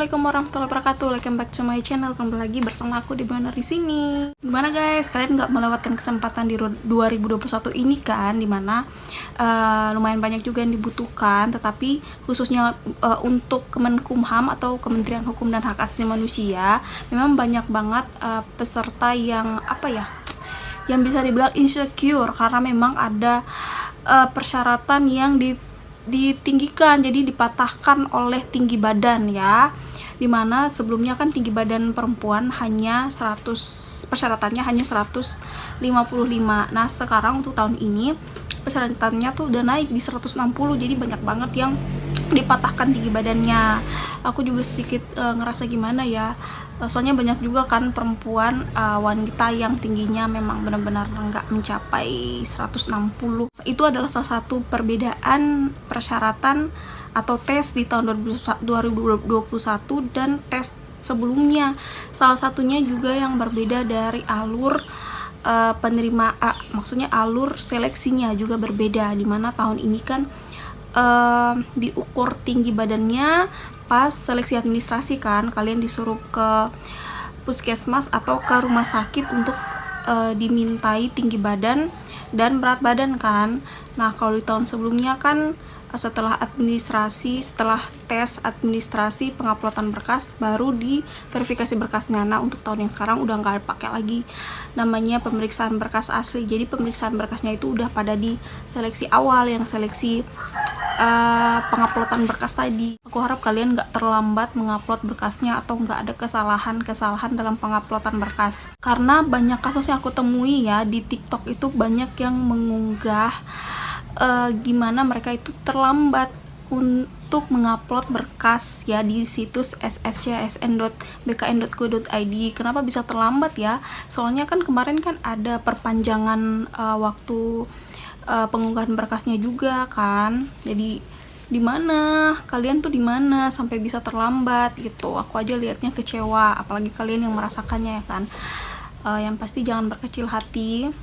Assalamualaikum warahmatullahi wabarakatuh. Welcome back to my channel. Kembali lagi bersama aku di Benar di sini. Gimana guys? Kalian nggak melewatkan kesempatan di 2021 ini kan? Dimana lumayan banyak juga yang dibutuhkan, tetapi khususnya untuk Kemenkumham atau Kementerian Hukum dan Hak Asasi Manusia, memang banyak banget peserta yang yang bisa dibilang insecure karena memang ada persyaratan yang ditinggikan, jadi dipatahkan oleh tinggi badan ya, dimana sebelumnya kan tinggi badan perempuan hanya 100, persyaratannya hanya 155. Nah sekarang untuk tahun ini persyaratannya tuh udah naik di 160, jadi banyak banget yang dipatahkan tinggi badannya. Aku juga sedikit ngerasa gimana ya, soalnya banyak juga kan perempuan wanita yang tingginya memang benar-benar nggak mencapai 160. Itu adalah salah satu perbedaan persyaratan atau tes di tahun 2021 dan tes sebelumnya. Salah satunya juga yang berbeda dari alur maksudnya alur seleksinya juga berbeda, dimana tahun ini kan diukur tinggi badannya pas seleksi administrasi kan, kalian disuruh ke puskesmas atau ke rumah sakit untuk dimintai tinggi badan dan berat badan kan. Nah kalau di tahun sebelumnya kan setelah tes administrasi penguploadan berkas baru di verifikasi berkasnya. Nah untuk tahun yang sekarang udah nggak pakai lagi namanya pemeriksaan berkas asli, jadi pemeriksaan berkasnya itu udah pada di seleksi awal, yang seleksi penguploadan berkas tadi. Aku harap kalian nggak terlambat mengupload berkasnya atau nggak ada kesalahan dalam penguploadan berkas, karena banyak kasus yang aku temui ya di TikTok itu, banyak yang mengunggah gimana mereka itu terlambat untuk mengupload berkas ya di situs sscsn.bkn.go.id. Kenapa bisa terlambat ya? Soalnya kan kemarin kan ada perpanjangan waktu pengunggahan berkasnya juga kan. Jadi di mana kalian tuh, di mana sampai bisa terlambat gitu? Aku aja liatnya kecewa, apalagi kalian yang merasakannya ya kan. Yang pasti jangan berkecil hati,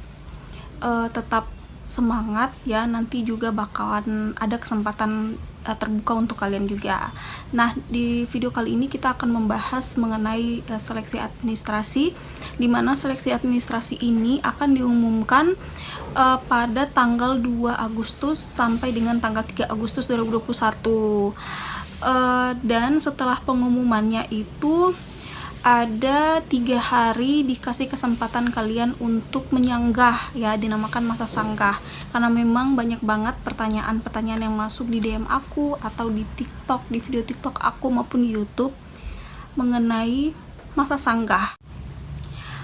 tetap semangat ya, nanti juga bakalan ada kesempatan terbuka untuk kalian juga. Nah di video kali ini kita akan membahas mengenai seleksi administrasi, di mana seleksi administrasi ini akan diumumkan pada tanggal 2 Agustus sampai dengan tanggal 3 Agustus 2021. Dan setelah pengumumannya itu ada 3 hari dikasih kesempatan kalian untuk menyanggah ya, dinamakan masa sanggah, karena memang banyak banget pertanyaan-pertanyaan yang masuk di DM aku atau di TikTok, di video TikTok aku maupun di YouTube mengenai masa sanggah.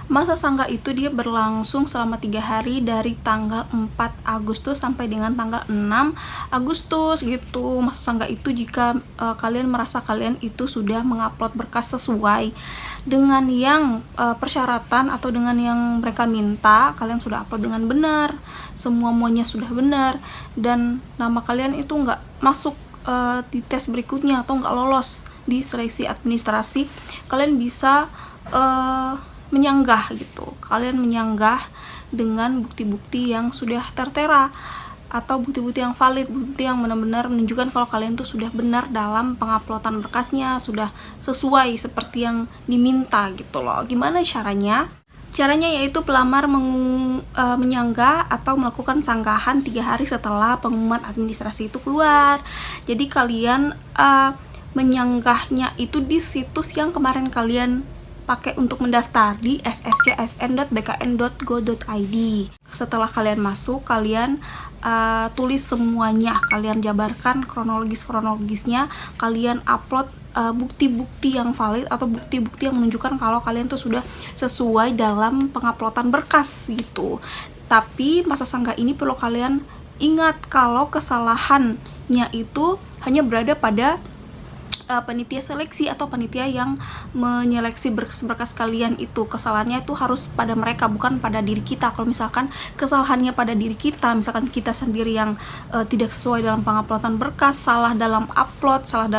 Masa sanggah itu dia berlangsung selama 3 hari dari tanggal 4 Agustus sampai dengan tanggal 6 Agustus gitu. Masa sanggah itu jika kalian merasa kalian itu sudah mengupload berkas sesuai dengan yang persyaratan atau dengan yang mereka minta, kalian sudah upload dengan benar, semuanya sudah benar, dan nama kalian itu nggak masuk di tes berikutnya atau nggak lolos di seleksi administrasi, kalian bisa menyanggah gitu. Kalian menyanggah dengan bukti-bukti yang sudah tertera atau bukti-bukti yang valid, bukti yang benar-benar menunjukkan kalau kalian tuh sudah benar dalam penguploadan berkasnya, sudah sesuai seperti yang diminta gitu loh. Gimana caranya? Caranya yaitu pelamar menyanggah atau melakukan sanggahan 3 hari setelah pengumuman administrasi itu keluar. Jadi kalian menyanggahnya itu di situs yang kemarin kalian pakai untuk mendaftar di sscsn.bkn.go.id. Setelah kalian masuk, kalian tulis semuanya, kalian jabarkan kronologisnya, kalian upload bukti-bukti yang valid atau bukti-bukti yang menunjukkan kalau kalian tuh sudah sesuai dalam penguploadan berkas gitu. Tapi masa sanggah ini perlu kalian ingat kalau kesalahannya itu hanya berada pada panitia seleksi atau panitia yang menyeleksi berkas-berkas kalian itu. Kesalahannya itu harus pada mereka, bukan pada diri kita. Kalau misalkan kesalahannya pada diri kita, misalkan kita sendiri yang tidak sesuai dalam penguploadan berkas, salah dalam upload, salah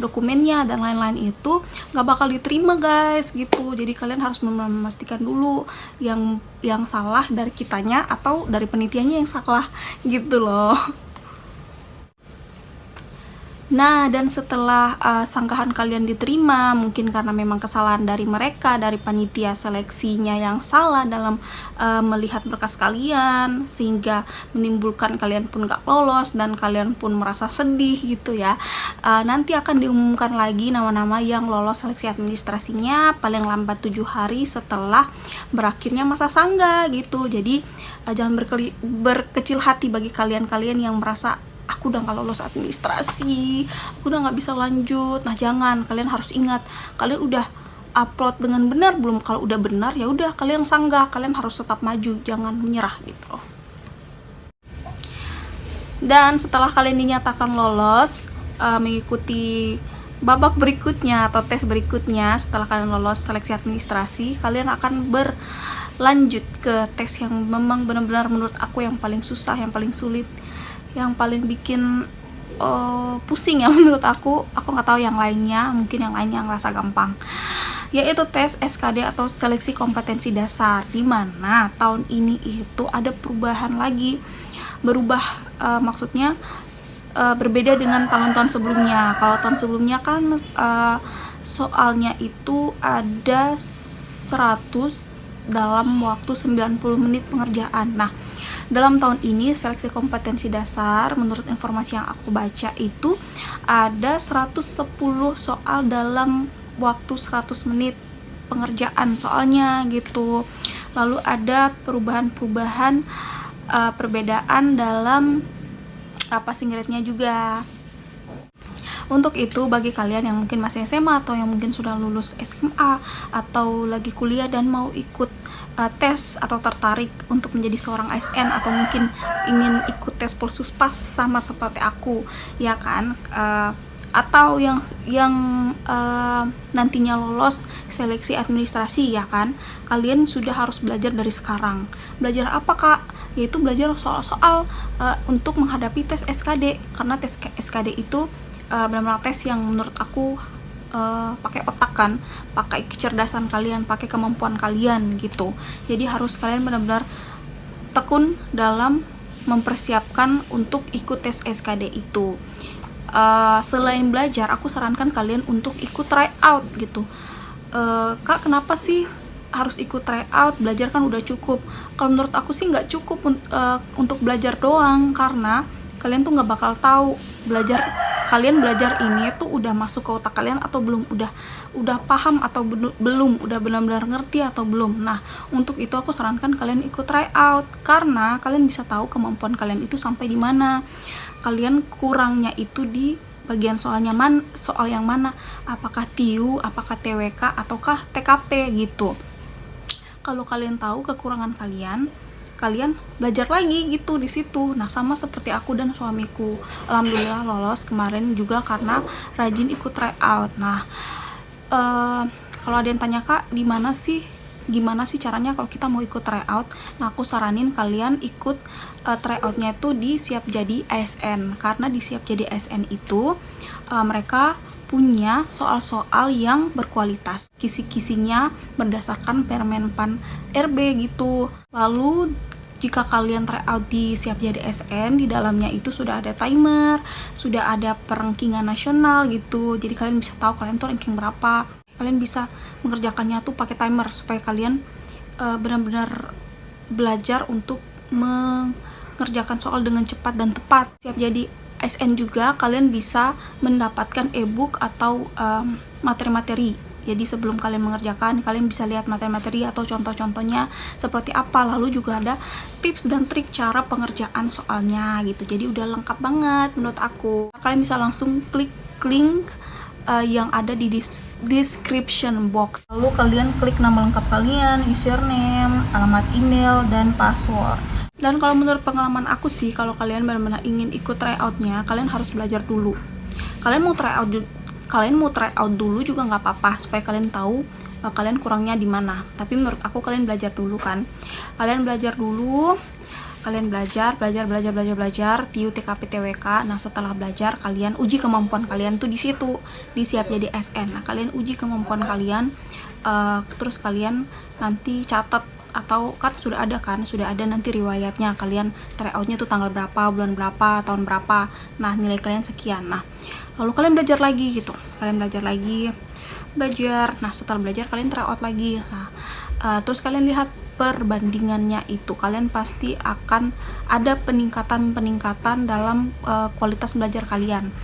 dokumennya dan lain-lain, itu nggak bakal diterima guys gitu. Jadi kalian harus memastikan dulu yang salah dari kitanya atau dari penitianya yang salah gitu loh. Nah, dan setelah sanggahan kalian diterima, mungkin karena memang kesalahan dari mereka, dari panitia seleksinya yang salah dalam melihat berkas kalian, sehingga menimbulkan kalian pun gak lolos dan kalian pun merasa sedih gitu ya. Nanti akan diumumkan lagi nama-nama yang lolos seleksi administrasinya paling lambat 7 hari setelah berakhirnya masa sangga gitu. Jadi jangan berkecil hati bagi kalian-kalian yang merasa aku udah gak lolos administrasi, aku udah gak bisa lanjut. Nah, jangan, kalian harus ingat, kalian udah upload dengan benar belum? Kalau udah benar, ya udah kalian sanggah, kalian harus tetap maju, jangan menyerah gitu. Dan setelah kalian dinyatakan lolos mengikuti babak berikutnya atau tes berikutnya, setelah kalian lolos seleksi administrasi, kalian akan berlanjut ke tes yang memang benar-benar menurut aku yang paling susah, yang paling sulit, yang paling bikin pusing ya menurut aku nggak tahu yang lainnya, mungkin yang lainnya ngerasa gampang, yaitu tes SKD atau seleksi kompetensi dasar, dimana tahun ini itu ada perubahan lagi, maksudnya berbeda dengan tahun-tahun sebelumnya. Kalau tahun sebelumnya kan soalnya itu ada 100 dalam waktu 90 menit pengerjaan. Nah, dalam tahun ini seleksi kompetensi dasar menurut informasi yang aku baca itu ada 110 soal dalam waktu 100 menit pengerjaan soalnya gitu. Lalu ada perbedaan dalam passing grade-nya juga. Untuk itu, bagi kalian yang mungkin masih SMA atau yang mungkin sudah lulus SMA atau lagi kuliah dan mau ikut tes atau tertarik untuk menjadi seorang ASN atau mungkin ingin ikut tes Polsuspas sama seperti aku, ya kan, atau yang nantinya lolos seleksi administrasi, ya kan, kalian sudah harus belajar dari sekarang. Belajar apa, Kak? Yaitu belajar soal-soal untuk menghadapi tes SKD, karena tes SKD itu benar-benar tes yang menurut aku pakai otak kan, pakai kecerdasan kalian, pakai kemampuan kalian gitu. Jadi harus kalian benar-benar tekun dalam mempersiapkan untuk ikut tes SKD itu. Selain belajar, aku sarankan kalian untuk ikut tryout gitu. Kak, kenapa sih harus ikut tryout? Belajar kan udah cukup. Kalau menurut aku sih nggak cukup untuk belajar doang, karena kalian tuh nggak bakal tahu kalian belajar ini tuh udah masuk ke otak kalian atau belum, udah paham atau belum, udah benar-benar ngerti atau belum. Nah, untuk itu aku sarankan kalian ikut tryout, karena kalian bisa tahu kemampuan kalian itu sampai di mana. Kalian kurangnya itu di bagian soal yang mana, apakah TIU, apakah TWK, ataukah TKP gitu. Kalau kalian tahu kekurangan kalian belajar lagi gitu di situ. Nah, sama seperti aku dan suamiku, alhamdulillah lolos kemarin juga karena rajin ikut tryout. Nah, kalau ada yang tanya, Kak, gimana sih caranya kalau kita mau ikut tryout? Nah, aku saranin kalian ikut tryoutnya itu di Siap Jadi ASN, karena di Siap Jadi ASN itu mereka punya soal-soal yang berkualitas, kisi-kisinya berdasarkan Permenpan RB gitu. Lalu jika kalian tryout di Siap Jadi ASN, di dalamnya itu sudah ada timer, sudah ada perankingan nasional gitu. Jadi kalian bisa tahu kalian tuh ranking berapa. Kalian bisa mengerjakannya tuh pakai timer supaya kalian benar-benar belajar untuk mengerjakan soal dengan cepat dan tepat. Siap Jadi ASN juga kalian bisa mendapatkan e-book atau materi-materi. Jadi sebelum kalian mengerjakan, kalian bisa lihat materi-materi atau contoh-contohnya seperti apa. Lalu juga ada tips dan trik cara pengerjaan soalnya gitu. Jadi udah lengkap banget menurut aku. Kalian bisa langsung klik link yang ada di description box. Lalu kalian klik nama lengkap kalian, username, alamat email, dan password. Dan kalau menurut pengalaman aku sih, kalau kalian benar-benar ingin ikut tryoutnya, kalian harus belajar dulu. Kalian mau tryout dulu juga nggak apa-apa, supaya kalian tahu kalian kurangnya di mana. Tapi menurut aku kalian belajar dulu kan. Kalian belajar TIU, TKP, TWK. Nah, setelah belajar kalian uji kemampuan kalian tuh di situ, di Siap Jadi ASN. Nah, kalian uji kemampuan kalian, terus kalian nanti catat atau kan sudah ada nanti riwayatnya kalian tryoutnya tuh tanggal berapa, bulan berapa, tahun berapa, nah nilai kalian sekian. Nah lalu kalian belajar lagi gitu, nah setelah belajar kalian tryout lagi. Nah terus kalian lihat perbandingannya, itu kalian pasti akan ada peningkatan dalam kualitas belajar kalian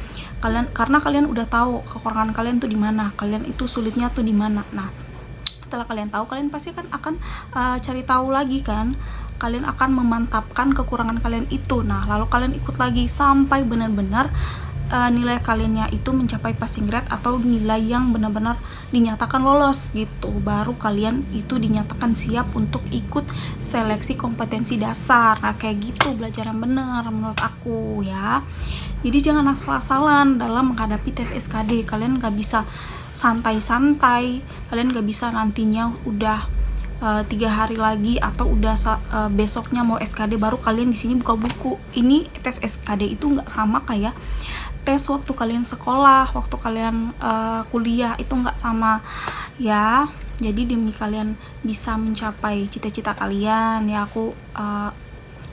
karena kalian udah tahu kekurangan kalian tuh di mana, kalian itu sulitnya tuh di mana. Nah setelah kalian tahu, kalian pasti akan cari tahu lagi kan, kalian akan memantapkan kekurangan kalian itu. Nah lalu kalian ikut lagi sampai benar-benar nilai kaliannya itu mencapai passing grade atau nilai yang benar-benar dinyatakan lolos gitu, baru kalian itu dinyatakan siap untuk ikut seleksi kompetensi dasar. Nah kayak gitu belajar yang benar menurut aku ya. Jadi jangan asal-asalan dalam menghadapi tes SKD. Kalian gak bisa santai-santai, kalian gak bisa nantinya udah 3 hari lagi atau udah besoknya mau SKD baru kalian di sini buka buku. Ini tes SKD itu nggak sama kayak tes waktu kalian sekolah, waktu kalian kuliah, itu nggak sama ya. Jadi demi kalian bisa mencapai cita-cita kalian ya, aku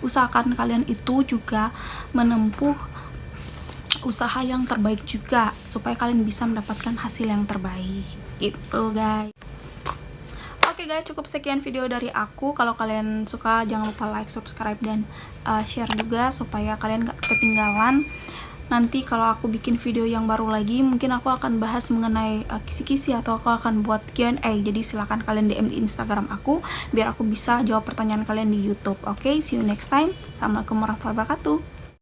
usahakan kalian itu juga menempuh usaha yang terbaik juga supaya kalian bisa mendapatkan hasil yang terbaik gitu guys. Oke guys, cukup sekian video dari aku. Kalau kalian suka jangan lupa like, subscribe, dan share juga supaya kalian gak ketinggalan. Nanti kalau aku bikin video yang baru lagi, mungkin aku akan bahas mengenai kisi-kisi atau aku akan buat Q&A. Jadi silahkan kalian DM di Instagram aku biar aku bisa jawab pertanyaan kalian di YouTube. Oke, see you next time. Assalamualaikum warahmatullahi wabarakatuh.